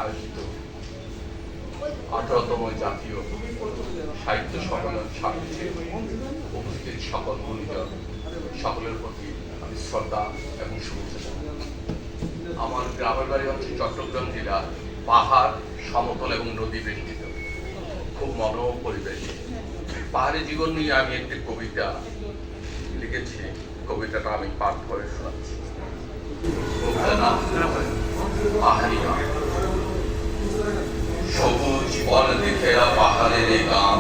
আয়োজিত 18তম জাতীয় সাহিত্য সম্মেলন সামনে উপস্থিত সকল গুণীজন সকলের প্রতি আমি শ্রদ্ধা এবং শুভেচ্ছা। আমার গ্রামের বাড়ি হচ্ছে চট্টগ্রাম জেলা, পাহাড়, সমতল এবং নদী বেষ্টিত, খুব মনোরম পরিবেশ। পাহাড়ি জীবন নিয়ে আমি একটি কবিতা লিখেছি, কবিতাটা আমি পাঠ করে শোনাচ্ছি। সবুজ বন দেখেরা পাহাড়ের এই গান,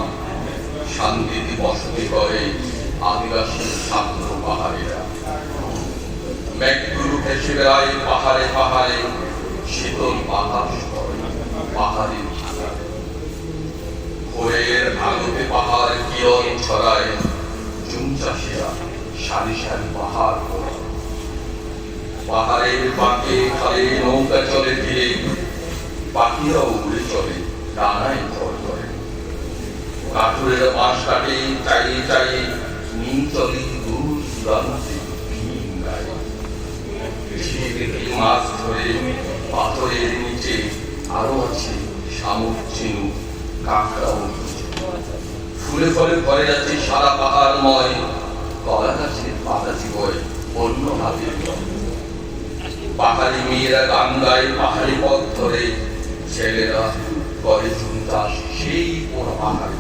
শান্তিতে বসতি করে আদিবাসী ছাত্র পাহাড়িরা। মেঘগুলো ভেসে বেড়ায় পাহাড়ে পাহাড়ে, শীতল বাতাস করে পাহাড়ের ভোরের আলোতে পাহাড় কিরণ ছড়ায়, জুম চাষিরা সারি সারি পাহাড় করে। পাহাড়ের বাঁকে খালে নৌকা চলে ধীরে, পাখিরাও উড়ে চলে ডানায় চল করে। কাঠুরের বাঁশ কাটে চাইয়ে চাইয়ে, নিম চলে দূর দূরান্তে ভীম গায়ে। ঝিয়ে মাছ ধরে পাথরের নিচে আরো আছে শামুক, ঝিনুক, কাঁকড়া ও ফুলে ফলে ভরে আছে সারা পাহাড়ময়। কলা গাছের পাতা চিবয় অন্য হাতের পাহাড়ি মেয়েরা গান গায় পাহাড়ি পথ ধরে, ছেলেরা করে চুন চাষ সেই পুরো পাহাড়ে।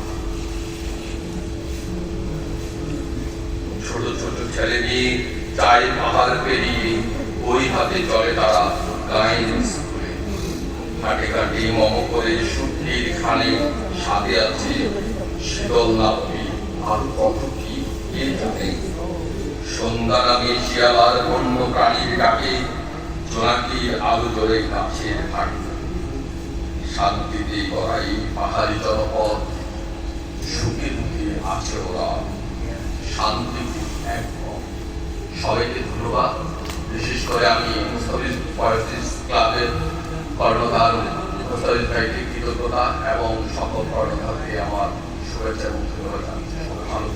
ছোট ছোট ছেলে মেয়ে যায় পাহাড় পেরিয়ে, ওই হাতে চলে তারা গায়ের স্কুলে। ঘাটে ঘাটে মম করে শুক্তির খানে, সাথে আছে শীতল নাপি আর কত কি কে জানে। সন্ধ্যা নামে শিয়ালার বন্য প্রাণীর ডাকে, জোনাকির আলো জ্বলে গাছের ভাগে। শান্তিতে গড়াই পাহাড়ি জনপদ, সুখে দুঃখে আছে ওরা শান্তিতে একমত। সবাইকে ধন্যবাদ। বিশেষ করে আমি মুস্তাফিজ পয়েট্রিজ ক্লাবের কর্ণধার মুস্তাফিজ ভাইকে কৃতজ্ঞতা এবং সকল কর্ণধারকে আমার শুভেচ্ছা এবং ধন্যবাদ জানাচ্ছি। ভালো